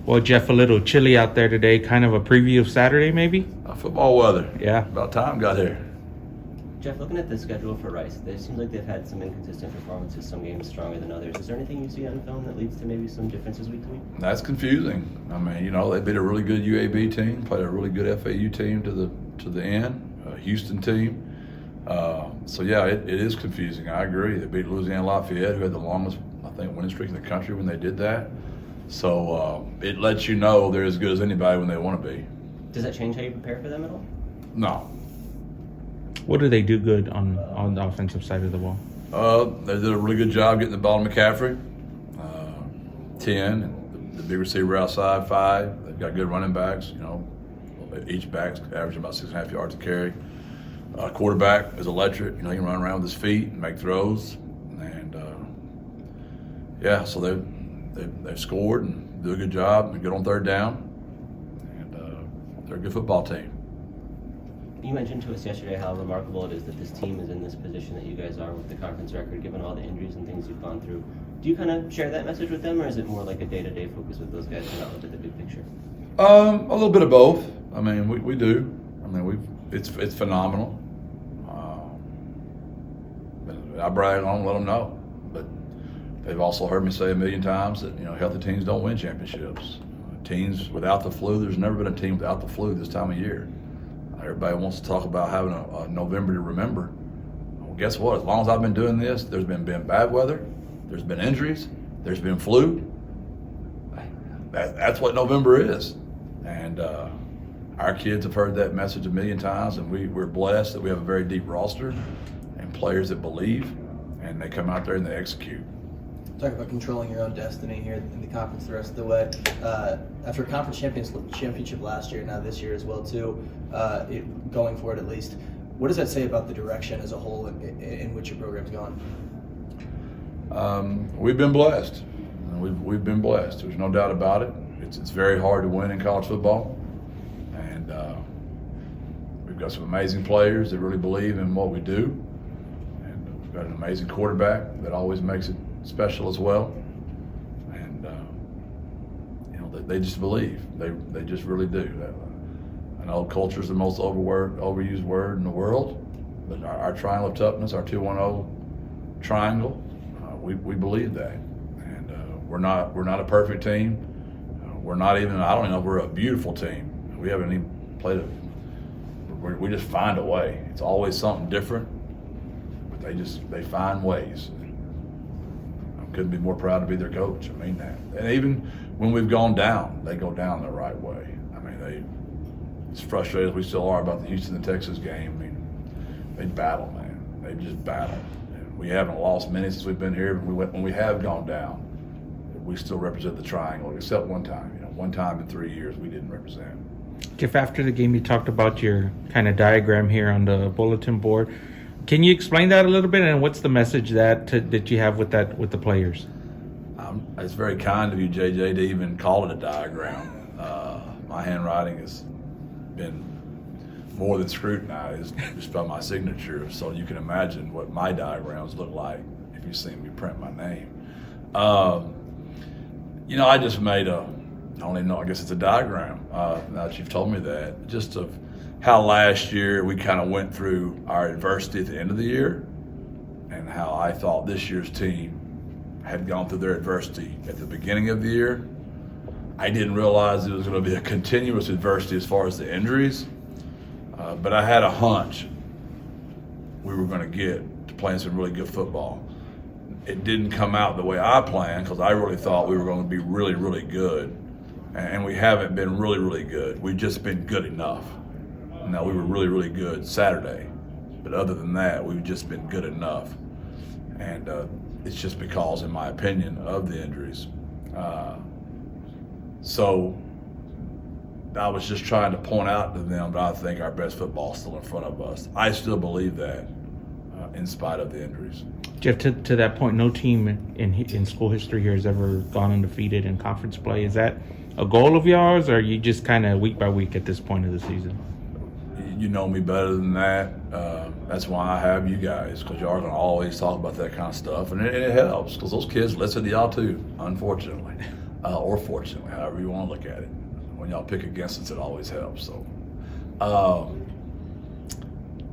Well, Jeff, a little chilly out there today. Kind of a preview of Saturday, maybe? Football weather. Yeah. About time got here. Jeff, looking at the schedule for Rice, it seems like they've had some inconsistent performances, some games stronger than others. Is there anything you see on film that leads to maybe some differences week to week? That's confusing. I mean, they beat a really good UAB team, played a really good FAU team to the end, a Houston team. So yeah, it is confusing. I agree. They beat Louisiana Lafayette, who had the longest, I think, winning streak in the country when they did that. So it lets you know they're as good as anybody when they want to be. Does that change how you prepare for them at all? No. What do they do good on the offensive side of the ball? They did a really good job getting the ball to McCaffrey. 10, and the big receiver outside, 5. They've got good running backs. Each back's averaging about 6.5 yards a carry. Quarterback is electric. He can run around with his feet and make throws. And so they've scored and do a good job and good on third down. And they're a good football team. You mentioned to us yesterday how remarkable it is that this team is in this position that you guys are with the conference record, given all the injuries and things you've gone through. Do you kind of share that message with them, or is it more like a day-to-day focus with those guys and not look at the big picture? A little bit of both. I mean, we do. I mean, it's phenomenal. I brag on them, let them know. But they've also heard me say a million times that healthy teams don't win championships. Teams without the flu, there's never been a team without the flu this time of year. Everybody wants to talk about having a November to remember. Well, guess what? As long as I've been doing this, there's been bad weather, there's been injuries, there's been flu. That's what November is. And our kids have heard that message a million times, and we're blessed that we have a very deep roster and players that believe, and they come out there and they execute. Talk about controlling your own destiny here in the conference the rest of the way. After a conference championship last year, now this year as well too, going for it at least, what does that say about the direction as a whole in which your program's gone? We've been blessed. We've been blessed. There's no doubt about it. It's very hard to win in college football, and we've got some amazing players that really believe in what we do, and we've got an amazing quarterback that always makes it special as well, and they just believe. They just really do. I know culture is the most overused word in the world, but our triangle of toughness, our 2-1-0 triangle, we believe that, and we're not a perfect team. We're not even. I don't even know if we're a beautiful team. We haven't even played we just find a way. It's always something different, but they find ways. Couldn't be more proud to be their coach. I mean that. And even when we've gone down, they go down the right way. I mean, as frustrated as we still are about the Houston and Texas game, I mean, they battle, man. They just battle. And we haven't lost many since we've been here. When we have gone down, we still represent the triangle, except one time. One time in 3 years we didn't represent. Jeff, after the game, you talked about your kind of diagram here on the bulletin board. Can you explain that a little bit, and what's the message that you have with the players? It's very kind of you, JJ, to even call it a diagram. My handwriting has been more than scrutinized just by my signature, so you can imagine what my diagrams look like if you see me print my name. I just made I don't even know, I guess it's a diagram, now that you've told me that, just of how last year we kind of went through our adversity at the end of the year, and how I thought this year's team had gone through their adversity at the beginning of the year. I didn't realize it was going to be a continuous adversity as far as the injuries, but I had a hunch we were going to get to playing some really good football. It didn't come out the way I planned, because I really thought we were going to be really, really good, and we haven't been really, really good. We've just been good enough. Now, we were really, really good Saturday, but other than that, we've just been good enough. And it's just because, in my opinion, of the injuries. So I was just trying to point out to them that I think our best football is still in front of us. I still believe that, in spite of the injuries. Jeff, to that point, no team in school history here has ever gone undefeated in conference play. Is that a goal of yours, or are you just kind of week by week at this point of the season? You know me better than that. That's why I have you guys, because y'all are going to always talk about that kind of stuff, and it helps, because those kids listen to y'all too, unfortunately. or fortunately, however you want to look at it. When y'all pick against us, it always helps. So,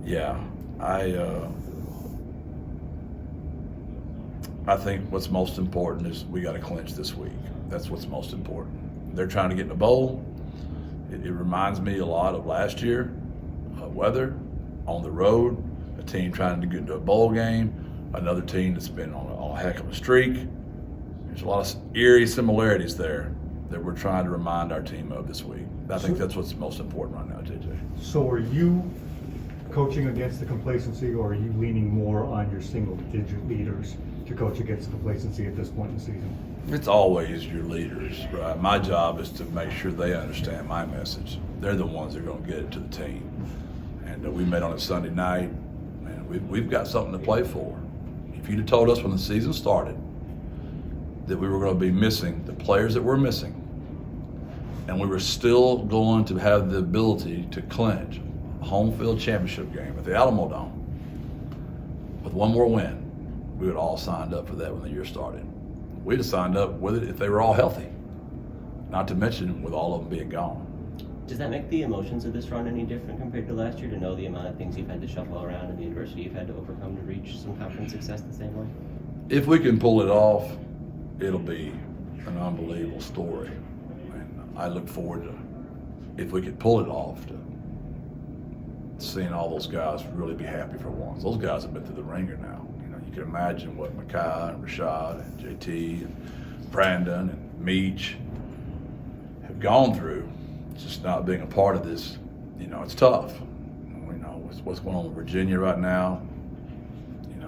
yeah, I think what's most important is we got to clinch this week. That's what's most important. They're trying to get in the bowl. It reminds me a lot of last year, weather, on the road, a team trying to get into a bowl game, another team that's been on a heck of a streak. There's a lot of eerie similarities there that we're trying to remind our team of this week. I think that's what's most important right now, JJ. So are you coaching against the complacency, or are you leaning more on your single-digit leaders to coach against the complacency at this point in the season? It's always your leaders, right? My job is to make sure they understand my message. They're the ones that are going to get it to the team. And we met on a Sunday night, and we've got something to play for. If you'd have told us when the season started that we were going to be missing the players that we're missing, and we were still going to have the ability to clinch a home field championship game at the Alamo Dome with one more win, we would all signed up for that when the year started. We'd have signed up with it if they were all healthy, not to mention with all of them being gone. Does that make the emotions of this run any different compared to last year, to know the amount of things you've had to shuffle around and the adversity you've had to overcome to reach some conference success the same way? If we can pull it off, it'll be an unbelievable story. And I look forward to, if we could pull it off, to seeing all those guys really be happy for once. Those guys have been through the ringer now. You can imagine what Makai and Rashad and JT and Brandon and Meach have gone through. Just not being a part of this, it's tough. What's going on in Virginia right now.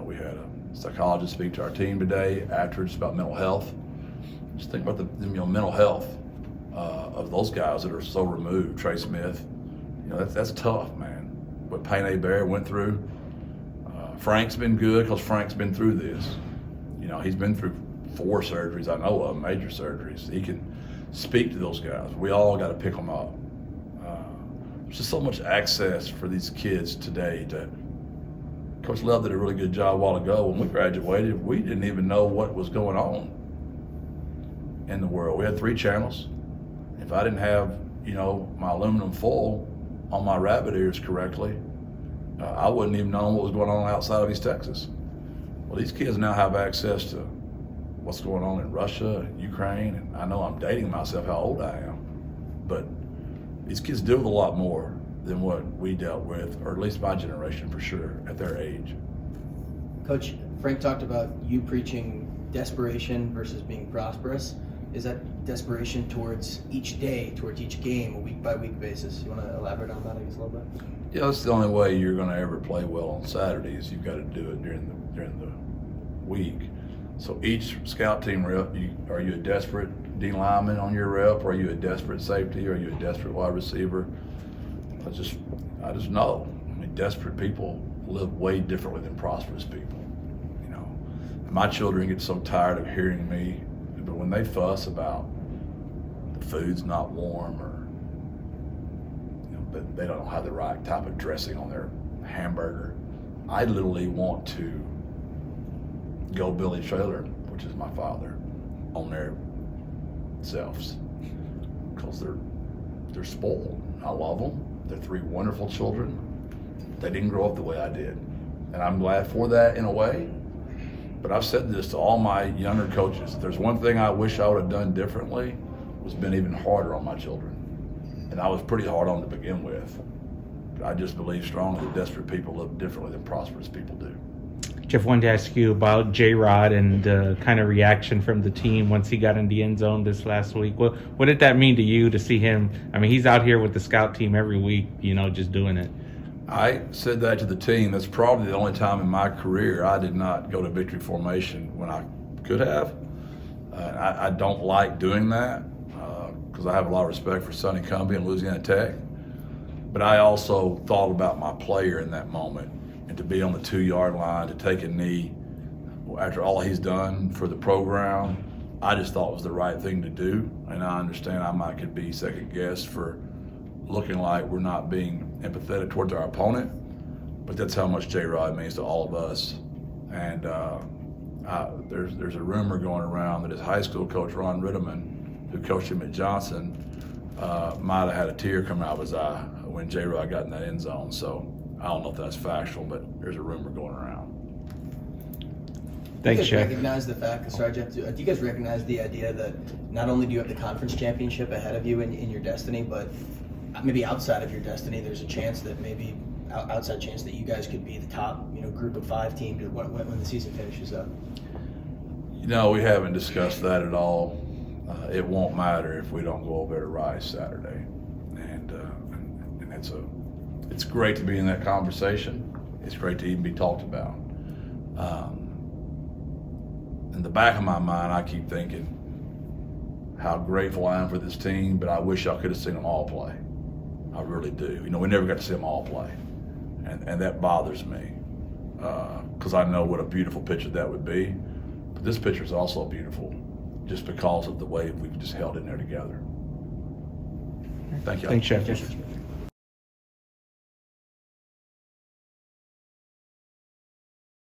We had a psychologist speak to our team today after, just about mental health. Just think about the mental health of those guys that are so removed. Trey Smith, that's tough, man. What Payne Bear went through. Frank's been good because Frank's been through this. He's been through 4 surgeries, I know of, major surgeries. He can speak to those guys. We all got to pick them up. There's just so much access for these kids today. Coach Love did a really good job a while ago. When we graduated, we didn't even know what was going on in the world. We had 3 channels. If I didn't have, my aluminum foil on my rabbit ears correctly, I wouldn't even know what was going on outside of East Texas. Well, these kids now have access to what's going on in Russia and Ukraine, and I know I'm dating myself how old I am, but these kids deal with a lot more than what we dealt with, or at least my generation for sure, at their age. Coach, Frank talked about you preaching desperation versus being prosperous. Is that desperation towards each day, towards each game, a week-by-week basis? You want to elaborate on that, I guess, a little bit? Yeah, that's the only way you're going to ever play well on Saturdays. You've got to do it during the week. So each scout team rep, are you a desperate D lineman on your rep? Or are you a desperate safety? Or are you a desperate wide receiver? I just know. Desperate people live way differently than prosperous people. And my children get so tired of hearing me, but when they fuss about the food's not warm, or but they don't have the right type of dressing on their hamburger, I literally want to go Billy Traylor, which is my father, on their selves, because they're spoiled. I love them. They're 3 wonderful children. They didn't grow up the way I did, and I'm glad for that in a way. But I've said this to all my younger coaches. If there's one thing I wish I would have done differently, was been even harder on my children. And I was pretty hard on to begin with. But I just believe strongly that desperate people live differently than prosperous people do. Jeff, wanted to ask you about J-Rod and the kind of reaction from the team once he got in the end zone this last week. What did that mean to you to see him? He's out here with the scout team every week, just doing it. I said that to the team. That's probably the only time in my career I did not go to victory formation when I could have. I don't like doing that because I have a lot of respect for Sonny Cumbie and Louisiana Tech. But I also thought about my player in that moment, and to be on the 2-yard line, to take a knee after all he's done for the program, I just thought it was the right thing to do. And I understand I could be second guessed for looking like we're not being empathetic towards our opponent, but that's how much J-Rod means to all of us. And there's a rumor going around that his high school coach, Ron Ritterman, who coached him at Johnson, might have had a tear come out of his eye when J-Rod got in that end zone. So I don't know if that's factual, but there's a rumor going around. Thanks, do you guys Shaq. recognize the fact, sorry, Jeff, do you guys recognize the idea that not only do you have the conference championship ahead of you in your destiny, but maybe outside of your destiny, there's a chance that maybe outside chance that you guys could be the top, group of 5 team when the season finishes up? We haven't discussed that at all. It won't matter if we don't go over to Rice Saturday, and it's great to be in that conversation. It's great to even be talked about. In the back of my mind, I keep thinking how grateful I am for this team, but I wish I could have seen them all play. I really do. We never got to see them all play, and that bothers me because I know what a beautiful picture that would be. But this picture is also beautiful just because of the way we've just held in there together. Thank you. Thanks, Shaq. Just-